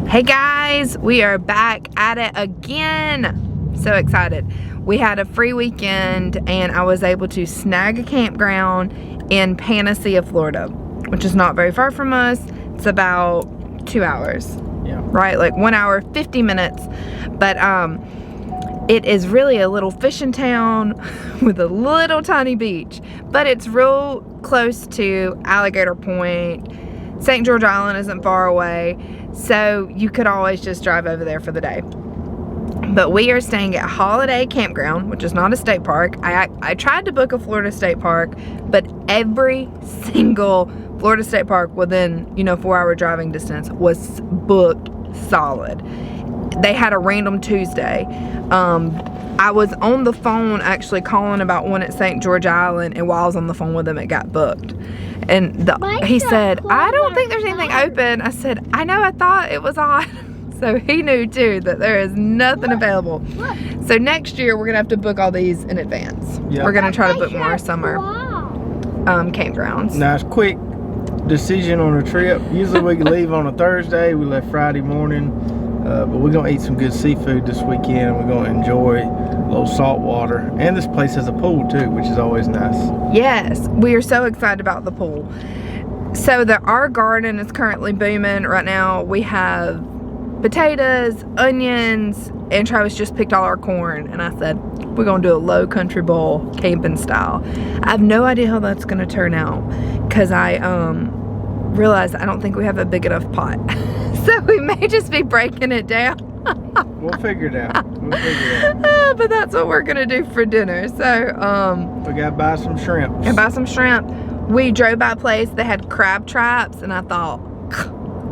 Hey guys, we are back at it again. So excited. We had a free weekend and I was able to snag a campground in Panacea, Florida, which is not very far from us. It's about 2 hours. Yeah. Right? Like 1 hour, 50 minutes. But it is really a little fishing town with a little tiny beach. But it's real close to Alligator Point. St. George Island isn't far away. So you could always just drive over there for the day. But we are staying at Holiday Campground, which is not a state park. I tried to book a Florida state park, but every single Florida state park within, 4-hour driving distance was booked solid. They had a random Tuesday. I was on the phone actually calling about one at St. George Island, and while I was on the phone with him, it got booked. And he said, I don't think there's anything open. I said, I know, I thought it was odd. So he knew too that there is nothing available. So next year we're gonna have to book all these in advance. Yep. We're gonna try to book more summer campgrounds. Nice quick decision on a trip. Usually we leave on a Thursday. We left Friday morning. But we're gonna eat some good seafood this weekend. We're gonna enjoy a little salt water. And this place has a pool too, which is always nice. Yes, we are so excited about the pool. So our garden is currently booming right now. We have potatoes, onions, and Travis just picked all our corn. And I said, we're gonna do a low country bowl camping style. I have no idea how that's gonna turn out because I realized I don't think we have a big enough pot. So we may just be breaking it down. We'll figure it out. But that's what we're gonna do for dinner. So we gotta buy some shrimp. And buy some shrimp. We drove by a place that had crab traps, and I thought,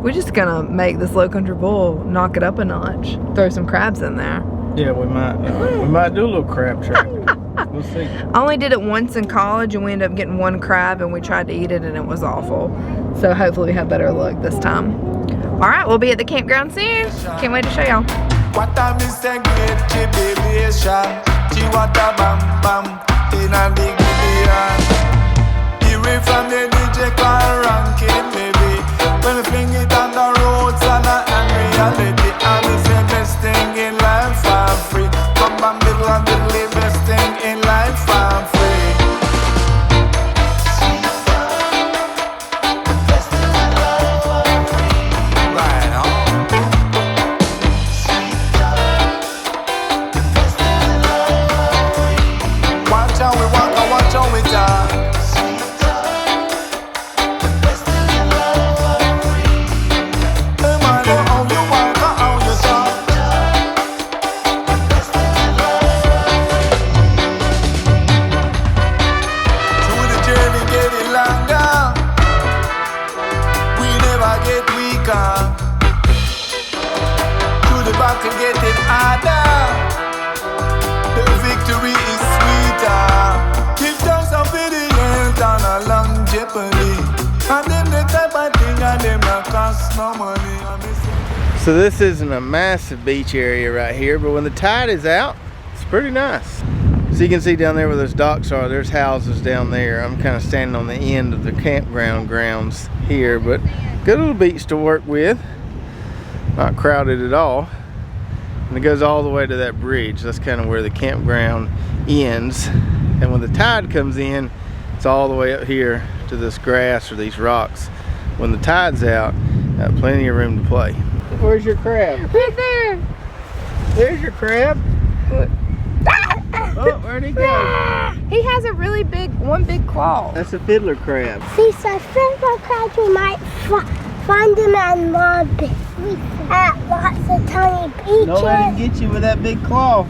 we're just gonna make this low country bowl, knock it up a notch, throw some crabs in there. Yeah, we might do a little crab trap. We'll see. I only did it once in college, and we ended up getting one crab, and we tried to eat it, and it was awful. So hopefully we have better luck this time. All right, we'll be at the campground soon. Can't wait to show y'all. What time is the great jubilation? She want a bam bam in a big billion. Hear it from the DJ call ranking, baby. When we fling it on the roads and reality, and it's the best thing in life for free. Bam bam diddle and diddly, best thing in life for free. So this isn't a massive beach area right here, but when the tide is out, it's pretty nice. So you can see down there where those docks are, there's houses down there. I'm kind of standing on the end of the campground grounds here, but good little beach to work with. Not crowded at all. And it goes all the way to that bridge. That's kind of where the campground ends. And when the tide comes in, it's all the way up here to this grass or these rocks. When the tide's out, got plenty of room to play. Where's your crab? Right there. There's your crab. Oh, where'd he go? He has a really one big claw. That's a fiddler crab. See, so fiddler crabs, we might find them at lots of tiny beaches. Nobody can get you with that big claw.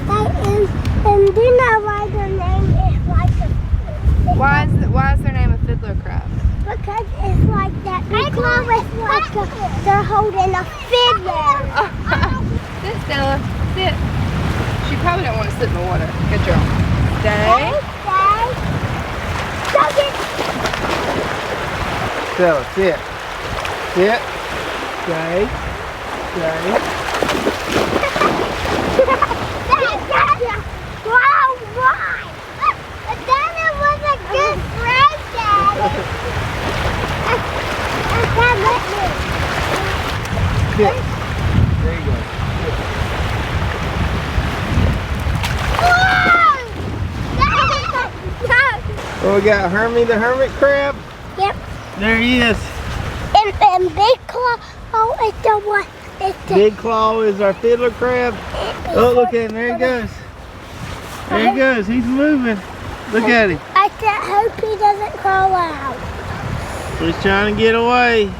And do you know why their name is like a... Why is their name a fiddler crab? Because it's like that big claw with like they're holding a fiddler. Sit, Stella. Sit. She probably don't want to sit in the water. Good girl. Stay. Stay. Stella, sit. Sit. Stay. Stay. Wow, why? But then it was a good break, Daddy. Sit. There you go. Oh, we got Hermie the hermit crab. Yep. There he is. And Big Claw, oh, it's the one. It's the Big Claw is our fiddler crab. Oh, look at him. There he goes. There he goes. He's moving. Look at him. I hope he doesn't crawl out. He's trying to get away.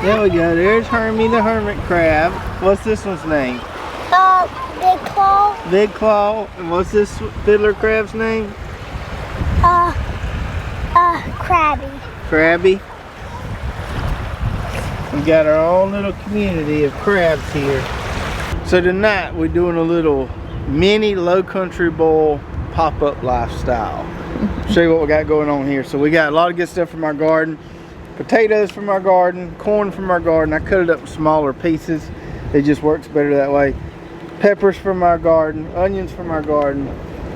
There we go. There's Hermie the hermit crab. What's this one's name? Big Claw. Big Claw. And what's this fiddler crab's name? Crabby. Crabby. We got our own little community of crabs here. So tonight we're doing a little mini low country bowl pop-up lifestyle. Show you what we got going on here. So we got a lot of good stuff from our garden. Potatoes from our garden, corn from our garden. I cut it up in smaller pieces. It just works better that way. Peppers from our garden, onions from our garden.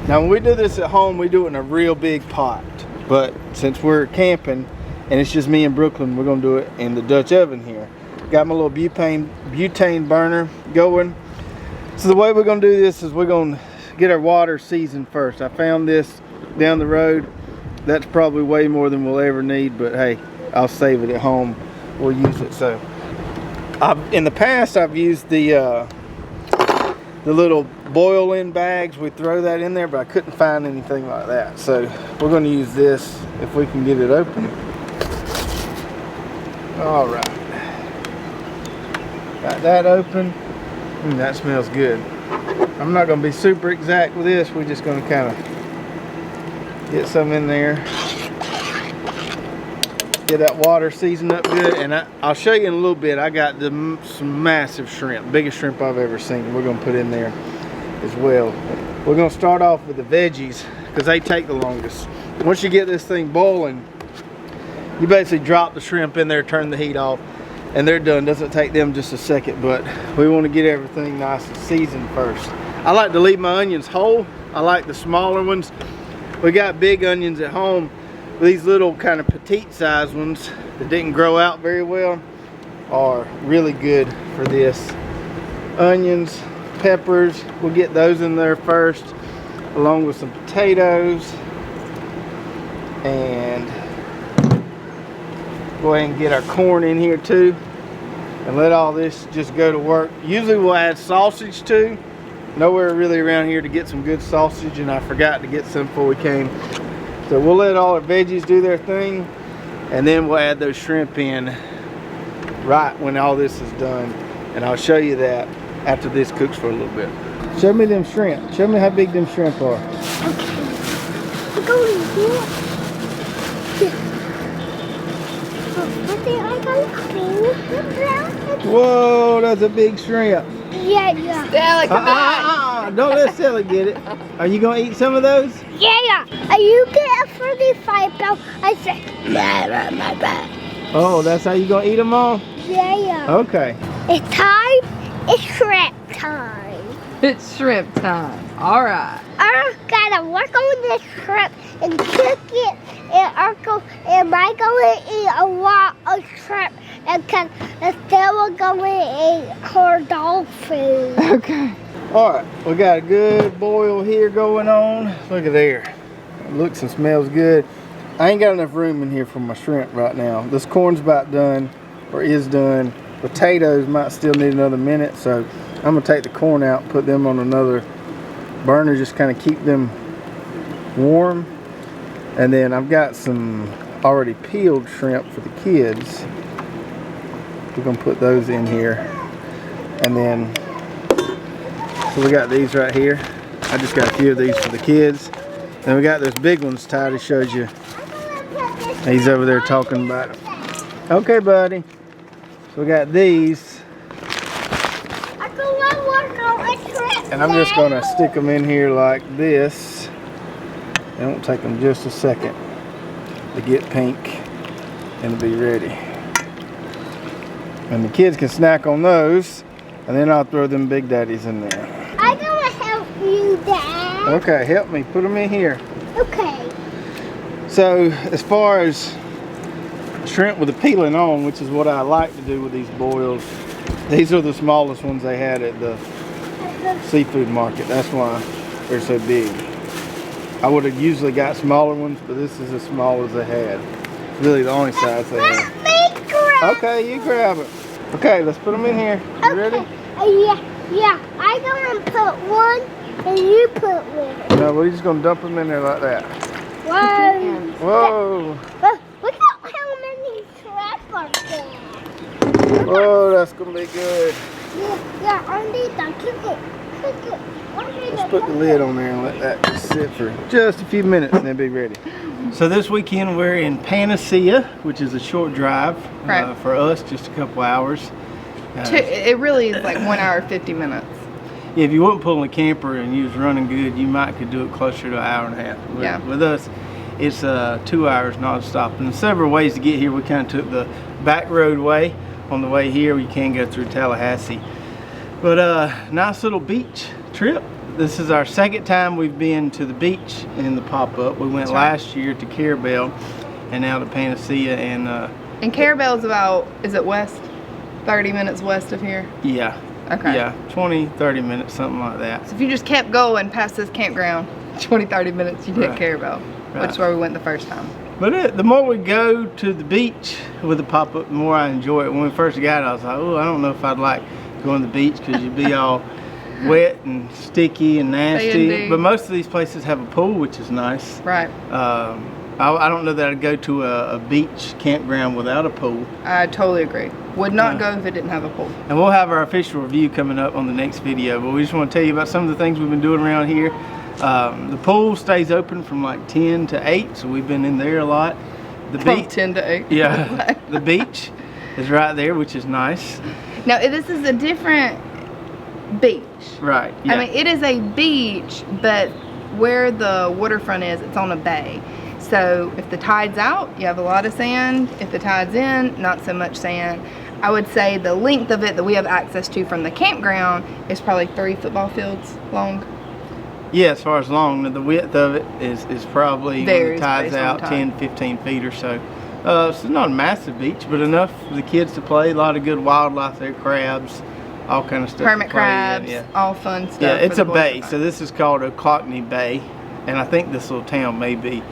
Now when we do this at home, we do it in a real big pot. But since we're camping and it's just me and Brooklyn, we're gonna do it in the Dutch oven here. Got my little butane burner going. So the way we're gonna do this is we're gonna get our water seasoned first. I found this down the road. That's probably way more than we'll ever need, but hey, I'll save it at home. We'll use it. So in the past I've used the little boil-in bags. We throw that in there, but I couldn't find anything like that. So we're going to use this if we can get it open. All right, got that open. That smells good. I'm not going to be super exact with this. We're just going to kind of get some in there. Get that water seasoned up good, and I'll show you in a little bit. I got some massive shrimp, biggest shrimp I've ever seen. We're gonna put in there as well. We're gonna start off with the veggies because they take the longest. Once you get this thing boiling, you basically drop the shrimp in there, turn the heat off, and they're done. Doesn't take them just a second, but we want to get everything nice and seasoned first. I like to leave my onions whole. I like the smaller ones. We got big onions at home. These little kind of petite size ones that didn't grow out very well are really good for this. Onions, peppers, we'll get those in there first, along with some potatoes. And go ahead and get our corn in here too, and let all this just go to work. Usually we'll add sausage too. Nowhere really around here to get some good sausage, and I forgot to get some before we came. So we'll let all our veggies do their thing, and then we'll add those shrimp in right when all this is done. And I'll show you that after this cooks for a little bit. Show me them shrimp. Show me how big them shrimp are. Okay. Go in here. Whoa, that's a big shrimp. Yeah. Stella, come on. Don't let Stella get it. Are you gonna eat some of those? Yeah. You get a 35 pound. I said, Oh, that's how you gonna eat them all? yeah. Okay. It's time. It's shrimp time. It's shrimp time. All right. I gotta work on this shrimp and cook it. And Uncle and I gonna eat a lot of shrimp, and Stella gonna eat her dog food. Okay. All right, we got a good boil here going on. Look at there. It looks and smells good. I ain't got enough room in here for my shrimp right now. This corn's about done, or is done. Potatoes might still need another minute, so I'm gonna take the corn out and put them on another burner, just kind of keep them warm. And then I've got some already peeled shrimp for the kids. We're gonna put those in here. And then, so we got these right here. I just got a few of these for the kids. Then we got those big ones. Tidy showed you. He's over there talking about them. Okay, buddy. So we got these. And I'm just gonna stick them in here like this. It won't take them just a second to get pink and to be ready. And the kids can snack on those, and then I'll throw them Big Daddies in there. I'm gonna help you, Dad. Okay, help me. Put them in here. Okay. So as far as shrimp with the peeling on, which is what I like to do with these boils, These are the smallest ones they had at the seafood market. That's why they're so big. I would have usually got smaller ones, but this is as small as they had. It's really the only size they had. Let me grab. Okay, you grab it. Okay, let's put them in here. You ready? Yeah. I'm gonna put one, and you put one. No, we're just gonna dump them in there like that. Whoa. Whoa. Look at how many traps are there. Whoa, that's gonna be good. Yeah, I need to cook it. Let's put the lid on there and let that sit for just a few minutes and they'll be ready. So this weekend we're in Panacea, which is a short drive for us, just a couple hours. It really is like 1 hour 50 minutes. Yeah, if you weren't pulling a camper and you was running good, you might could do it closer to an hour and a half. With us, it's 2 hours non-stop. And there's several ways to get here. We kind of took the back road way. On the way here, you can go through Tallahassee. But nice little beach trip. This is our second time we've been to the beach in the pop-up. We went last year to Carabel and now to Panacea. And Carabel's about, is it west? 30 minutes west of here? Yeah. Okay. Yeah, 20, 30 minutes, something like that. So if you just kept going past this campground, 20, 30 minutes, you'd hit Carabel, which is where we went the first time. But the more we go to the beach with the pop-up, the more I enjoy it. When we first got it, I was like, oh, I don't know if I'd like going to the beach because you'd be all wet and sticky and nasty. But most of these places have a pool, which is nice. Right. I don't know that I'd go to a beach campground without a pool. I totally agree. Would not go if it didn't have a pool. And we'll have our official review coming up on the next video. But we just want to tell you about some of the things we've been doing around here. The pool stays open from like 10 to 8, so we've been in there a lot. The beach 10 to 8. Yeah, the beach is right there, which is nice. Now this is a different beach. Right. Yeah. I mean, it is a beach, but where the waterfront is, it's on a bay. So if the tide's out, you have a lot of sand. If the tide's in, not so much sand. I would say the length of it that we have access to from the campground is probably 3 football fields long. Yeah, as far as long, the width of it is probably, when the tide's out, 10, 15 feet or so. So it's not a massive beach, but enough for the kids to play. A lot of good wildlife there, crabs, all kind of stuff. Hermit crabs, all fun stuff. Yeah, it's a bay, so this is called Ocklawahnee Bay, and I think this little town may be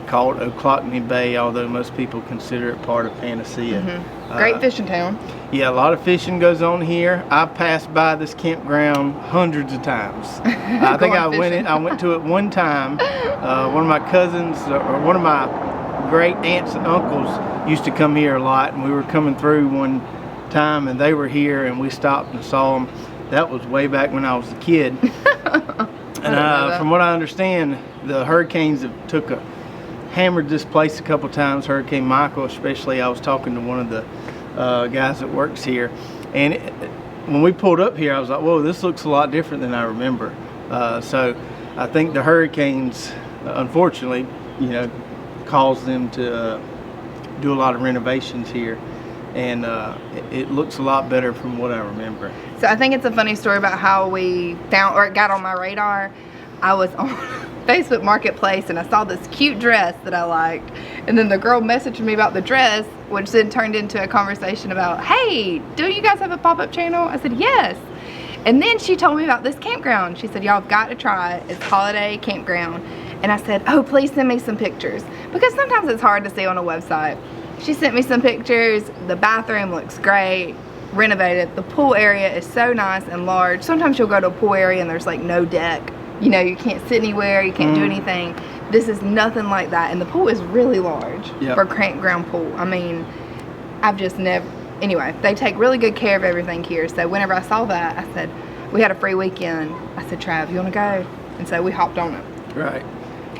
called Ocklawahnee Bay, although most people consider it part of Panacea. Great fishing town. Yeah, a lot of fishing goes on here. I've passed by this campground hundreds of times. I think I went to it one time. One of my cousins, or one of my great aunts and uncles used to come here a lot, and we were coming through one time and they were here and we stopped and saw them. That was way back when I was a kid. And from what I understand, the hurricanes have hammered this place a couple times. Hurricane Michael especially. I was talking to one of the guys that works here, and when we pulled up here I was like, whoa, this looks a lot different than I remember. So I think the hurricanes unfortunately, you know, caused them to do a lot of renovations here, and it looks a lot better from what I remember. So I think it's a funny story about how we found, or it got on my radar. I was on Facebook Marketplace and I saw this cute dress that I liked, and then the girl messaged me about the dress, which then turned into a conversation about, hey, do you guys have a pop-up channel? I said yes. And then she told me about this campground. She said, y'all have got to try it. It's Holiday Campground. And I said, oh, please send me some pictures, because sometimes it's hard to see on a website. She sent me some pictures. The bathroom looks great, renovated. The pool area is so nice and large. Sometimes you'll go to a pool area and there's like no deck. You know, you can't sit anywhere, you can't do anything. This is nothing like that, and the pool is really large for a campground pool. I mean, I've just never, anyway, they take really good care of everything here. So whenever I saw that, I said, we had a free weekend. I said, Trav, you wanna go? And so we hopped on it. Right.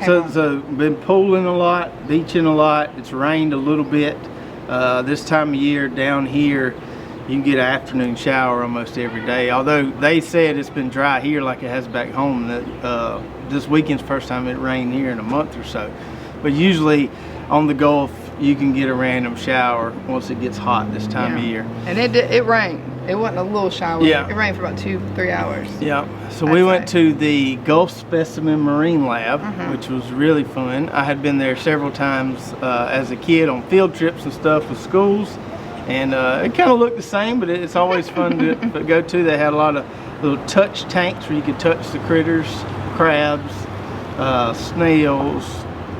So been pooling a lot, beaching a lot. It's rained a little bit. This time of year down here, you can get an afternoon shower almost every day. Although they said it's been dry here like it has back home. That this weekend's first time it rained here in a month or so. But usually on the Gulf, you can get a random shower once it gets hot this time of year. And it rained. It wasn't a little shower. Yeah. It rained for about 2-3 hours. Yeah. So we went to the Gulf Specimen Marine Lab, which was really fun. I had been there several times as a kid on field trips and stuff with schools. And it kind of looked the same, but it's always fun to go to. They had a lot of little touch tanks where you could touch the critters, crabs, snails,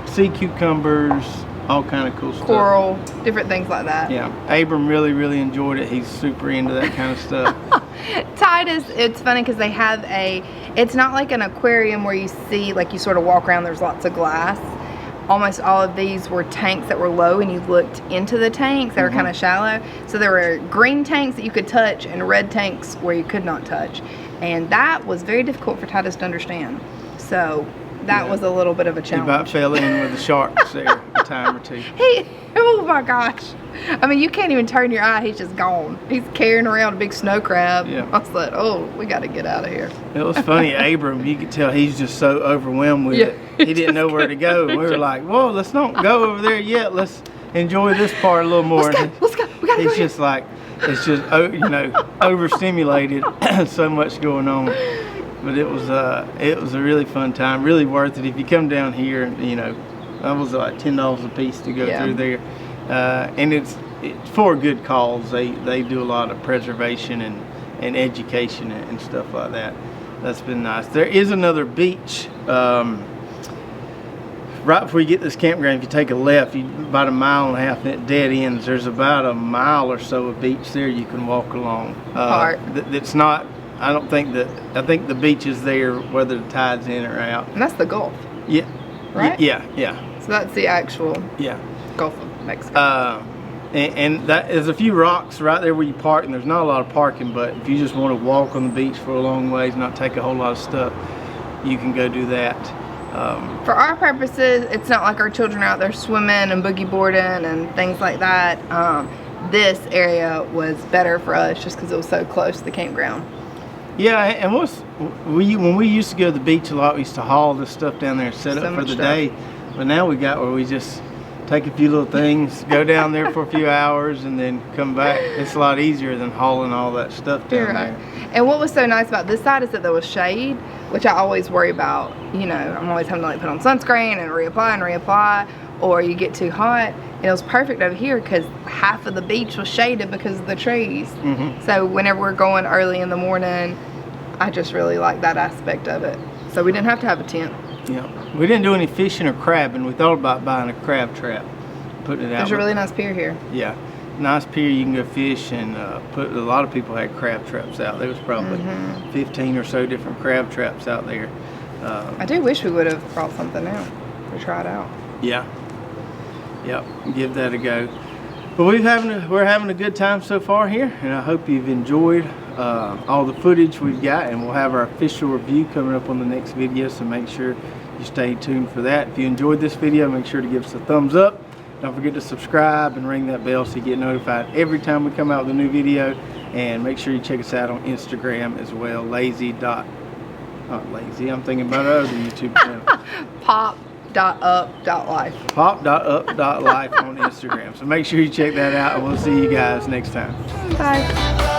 sea cucumbers, all kind of cool stuff. Coral, different things like that. Yeah, Abram really enjoyed it. He's super into that kind of stuff. Titus, it's funny because they have it's not like an aquarium where you see, like you sort of walk around, there's lots of glass. Almost all of these were tanks that were low and you looked into the tanks. They were kind of shallow. So there were green tanks that you could touch and red tanks where you could not touch. And that was very difficult for Titus to understand. So that was a little bit of a He challenge. about fell in with the sharks there a time or two. Oh my gosh. I mean, you can't even turn your eye. He's just gone. He's carrying around a big snow crab. Yeah. I was like, oh, we got to get out of here. It was funny, Abram, you could tell he's just so overwhelmed with it. He didn't know where to go. And we were like, whoa, let's not go over there yet. Let's enjoy this part a little more. Let's go. We got to go. He's just like, it's just, overstimulated. So much going on. But it was a really fun time. Really worth it. If you come down here, that was like $10 a piece to go through there. And it's for a good cause. They do a lot of preservation and education and stuff like that. That's been nice. There is another beach right before you get this campground. If you take a left, about 1.5 miles and it dead ends. There's about 1 mile or so of beach there you can walk along. That's not. I think the beach is there whether the tide's in or out. And that's the Gulf. Yeah. Right? Yeah. So that's the actual Yeah. Gulf of Mexico. And that there's a few rocks right there where you park, and there's not a lot of parking, but if you just want to walk on the beach for a long ways, not take a whole lot of stuff, you can go do that. For our purposes, it's not like our children are out there swimming and boogie boarding and things like that. This area was better for us just because it was so close to the campground. Yeah, and when we used to go to the beach a lot, we used to haul this stuff down there and set up for the day. But now we got where we just take a few little things, go down there for a few hours, and then come back. It's a lot easier than hauling all that stuff down there. And what was so nice about this side is that there was shade, which I always worry about. I'm always having to like put on sunscreen and reapply, or you get too hot. And it was perfect over here because half of the beach was shaded because of the trees. So whenever we're going early in the morning, I just really like that aspect of it. So we didn't have to have a tent. Yeah, we didn't do any fishing or crabbing. We thought about buying a crab trap, putting it out. There's a really nice pier here. Yeah, nice pier. You can go fish, and a lot of people had crab traps out. There was probably 15 or so different crab traps out there. I do wish we would have brought something out to try it out. Yeah. Yep, give that a go. But we're having a good time so far here, and I hope you've enjoyed all the footage we've got, and we'll have our official review coming up on the next video, so make sure you stay tuned for that. If you enjoyed this video, make sure to give us a thumbs up. Don't forget to subscribe and ring that bell so you get notified every time we come out with a new video, and make sure you check us out on Instagram as well. Not lazy, I'm thinking about our other YouTube channel. Pop.up.life. Pop.up.life on Instagram. So make sure you check that out, and we'll see you guys next time. Bye.